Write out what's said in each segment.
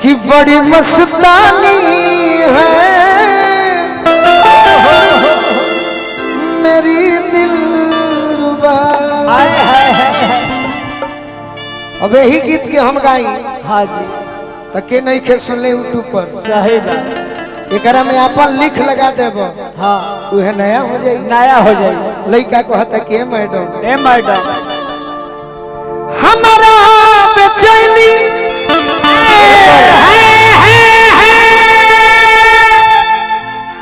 कि बड़ी मस्तानी है मेरी दिलरुबा। अब यही गीत के हम गाई। हाँ जी तो के नहीं खे सुनले यूट्यूब पर सही बात। एकरा में अपन लिख लगा देब। हाँ उहे नया हो जाए। नया हो जाए। लड़का कहता कि मैडम ए मैडम हमारा बेचैनी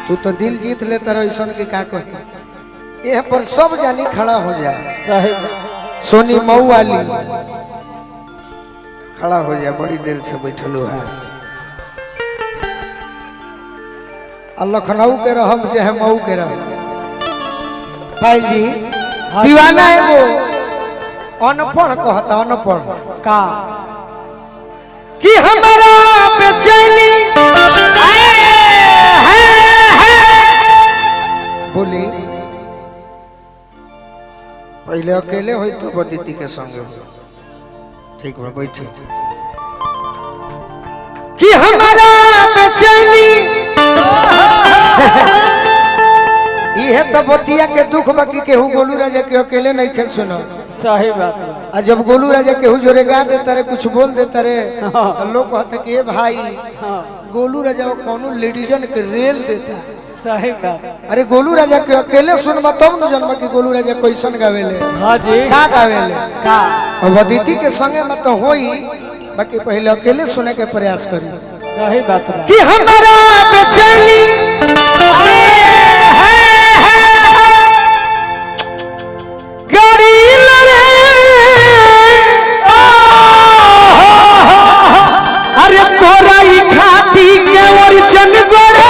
तू तो दिल जीत लेता रहो ऐसा के का कही। यह पर सब जानी खड़ा हो जाए। सही सोनी मऊ वाली खड़ा हो जाए, बड़ी देर से बैठल है। लखनऊ के रहम से है मऊ के रहम। भाई जी दीवाना है वो अनपढ़ कहता अनपढ़ का कि हमारा बेचैनी बोली पहले अकेले हो तो बदीती के संग ठीक है बैठे कि हमारा बेचैनी ये तो बतिया के दुख बाकी केहू गोलू राजा के अकेले नहीं खे सुनो। सही बात। आ जब गोलू राजा केहू जोरे गा देता रे कुछ बोल देता रे तो लोग कहते कि भाई गोलू राजा वो कौनो लेडीजन के रेल देता। सही बात। अरे गोलू राजा के अकेले सुनबा तब न जानबा कि गोलू राजा कैसन गावेले। हाँ जी का गावेले का अब अदिति के संगे में तो होई बाकी पहले अकेले सुने के प्रयास करी। सही बात कि हमारा बेचैनी गाड़ी अरे तोरा ही खाती के ओरिजिन गोरे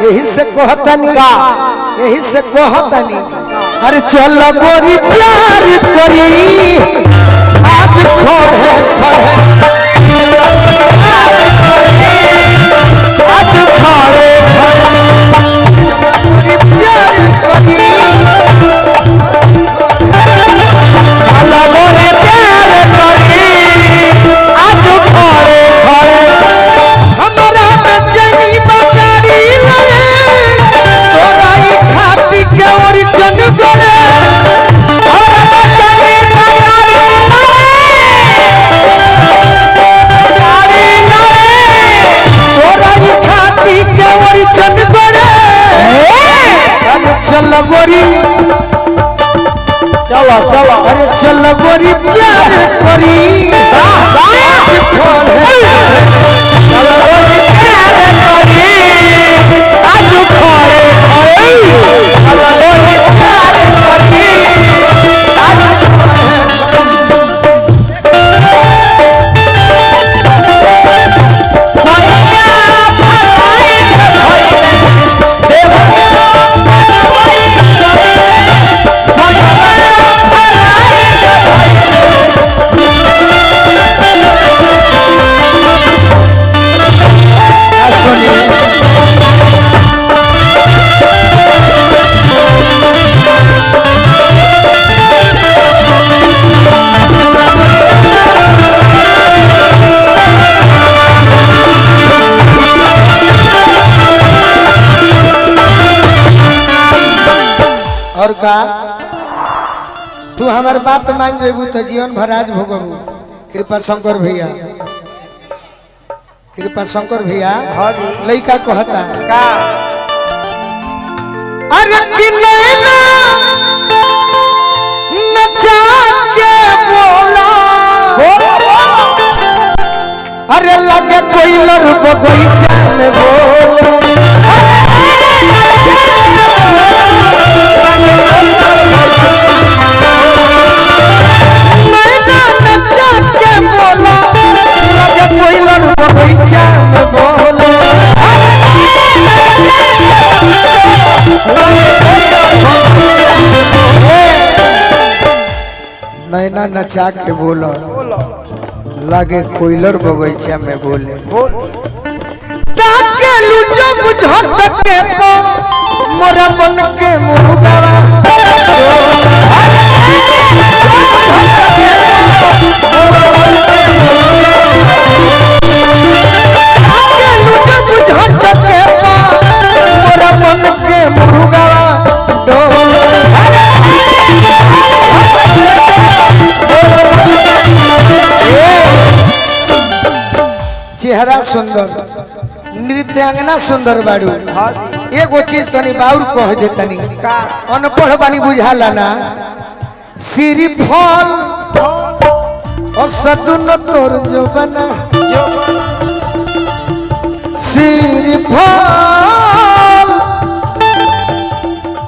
यही से कहतनी यही से कहतनी अरे चल गोरी प्यार करी आज खोड़े आज खोड़े प्यार करी चल गोरी प्यार करी आज खोड़े हमारा बेचैनी बचारी लगे तोरा ही खाती के ओरिजिन गोरे चल गोरी चलो चलो अरे चल गोरी प्यार करी चल गोरी प्यार करी आज खोए चल गोरी प्यार करी और का तू हमार बात मान जेबू तो जीवन भर आज भोगबू। कृपा शंकर भैया कृपा शंकर भैया लड़का कहता का अरे कि नैना नचा के बोला अरे लगे कोई लड़ बगीचा में बोला नैना नचा के बोला लागे कोयलर बगीचा में बोले ताके लुचो बुझत के पो मोरा बन के मुगावा चेहरा सुंदर, नृत्यांगना सुंदर बाड़ू। हाँ जी एगो चीज तनी बाउर कह दे तनी, का अनपढ़ बानी बुझाला ना। सिरी फल और सदुन तोर जो बना, सिरी फल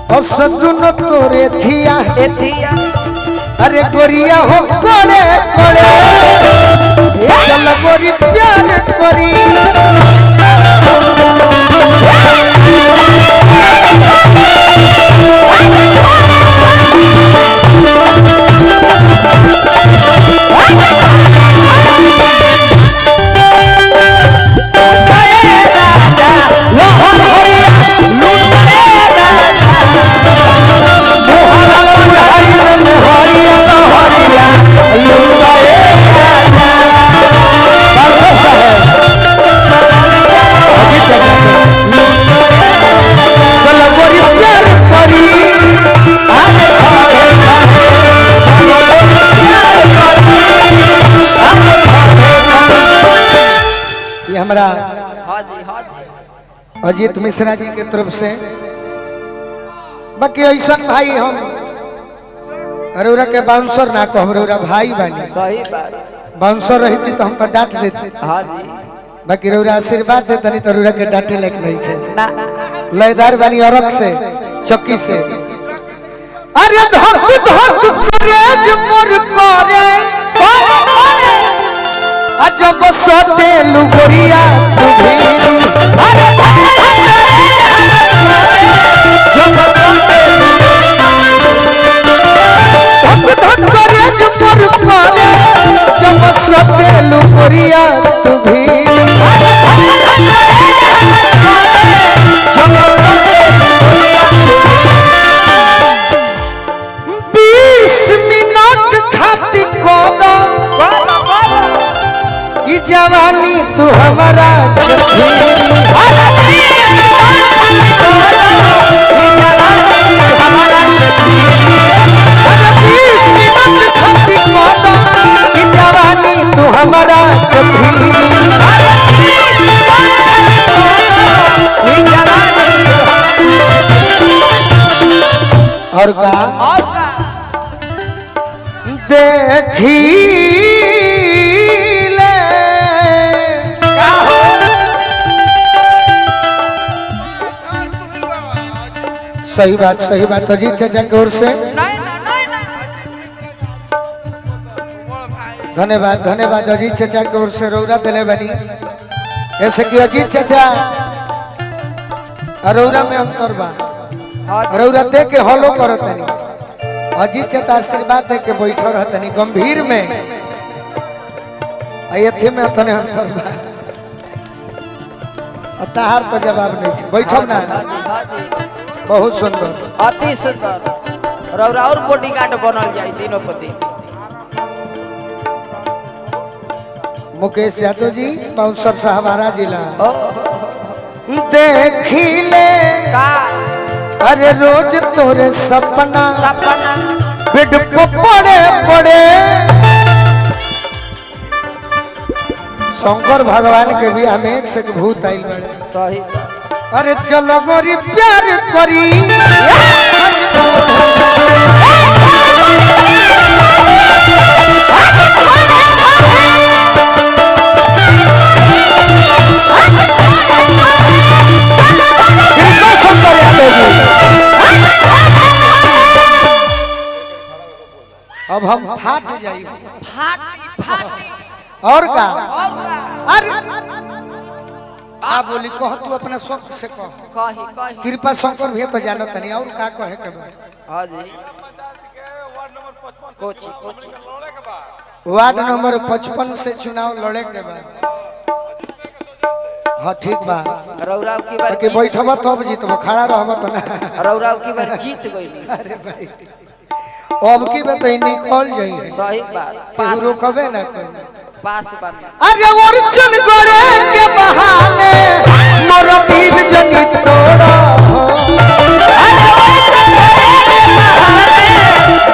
और सदुन तोरे थिया। एथिया अरे गोरिया हो कोड़े कोड़े, चल गोरी प्यार करी। हमरा हाँ जी अजीत मिश्रा जी के तरफ से। बाकी ऐसा भाई हम अरोरा के बाउंसर ना कह, अरोरा भाई बानी। सही बात। बाउंसर रहती तो हम तो डांट देते। हाँ जी बाकी अरोरा आशीर्वाद देते नहीं तो अरोरा के डांटे लायक नहीं थे। ना लयदार बानी अरक से, चक्की से। अरे धक धक करेज मोर करे, जब सोते लुगोरिया तुभीरी। अरे जब सोते धक धक करेज मोर करे, जब सोते लुगोरिया तुभीरी। 20 मिनट खाती खोदा जवानी तू हमारा। 20 मिनट खाती खोदा जवानी तू हमारा। और का देखी सही बात अजीत चाचा की ओर से धन्यवाद अजीत चाचा की ओर से रौरा दिले बनी। ऐसे कि अजीत चाचा रौरा में अंतर बा, रौरा दे के हलो करो तनी, अजीत चाचा आशीर्वाद दे के बैठो रह तनी गंभीर में। अयथे में तने अंतर बा, ताहार तो जवाब नहीं बैठो ना। बहुत सुंदर, अति सुंदर। रौरा और बॉडीगार्ड बनल जाए दिनों पर दिन। मुकेश यादव जी बाउंसर साहबारा जिला। देखिले अरे रोज तोरे सपना बेड पे पड़े पड़े। शंकर भगवान के भी हमें एक से भूत आइल बड़े। सही अरे चलो गोरी प्यार करी। अब हम फाट जाइए। और का अरे आ बोली कह तू अपना शब्द से कह। कृपा शंकर भी तो जानो तनी और का कहे के बा। हां जी कोची वार्ड नंबर 55 से चुनाव लड़े के बा। हां ठीक बा। रौरा की बार के बैठब तब जीतब, खड़ा रहब त ना। रौरा की बार जीत गइली। अरे भाई अब की बात निकल जाई। सही बात। केहू रोकबे ना कोई। पास बन। अरे अर्जुन गोरे के बहाने मोर पीर जनी तोड़ा हो। अरे अर्जुन गोरे के बहाने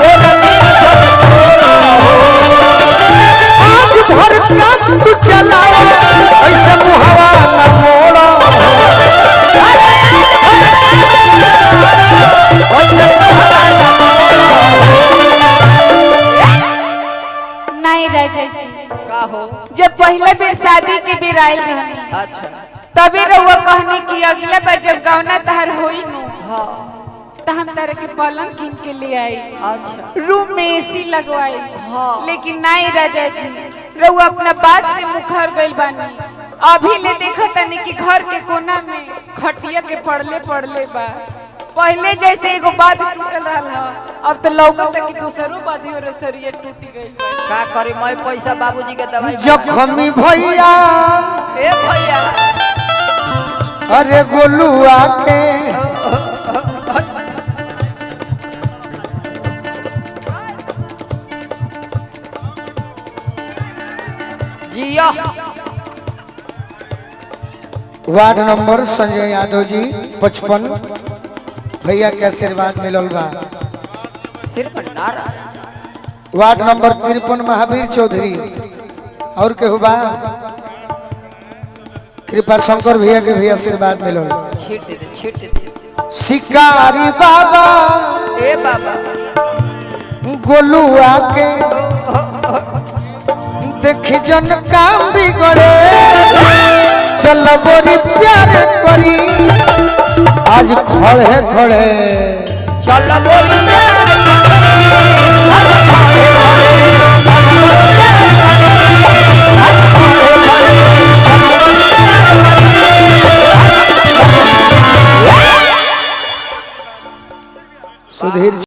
मोर पीर जनी तोड़ा हो। आज भर काम तू चलाओ ऐसे जब पहले बेर शादी के बेर आयल रहनी अच्छा तभी रहुआ कहनी कि अगला बार जब गौना तहर होई नु हाँ तो हम तारे के पलंग किन के ले आई अच्छा रूम में एसी लगवाई हाँ। लेकिन नहीं राजा जी रहुआ अपना बात से मुखर गइल बानी अभी ले देखा तनी कि घर के कोना में खटिया के पड़ले बा पहले जैसे एगो बात टूटल रहा अब तो लौकत कि दूसरो बात हो सरिया टूटी गई का करी मैं पैसा बाबूजी के दवाई जखमी भैया ए भैया अरे गोलुआ के जिया वार्ड नंबर संजय यादव जी 55 भैया के आशीर्वाद मिलल बा। सिर्फ नारा वार्ड नंबर 53 महावीर चौधरी और केहू बा कृपा शंकर भैया के भी आशीर्वाद मिलल। छीट दे शिकारी बाबा ए बाबा गोलुआ के देखी जन काम बिगड़े चल बोरी प्यार करी आज खड़े खड़े चल बोल सुधीर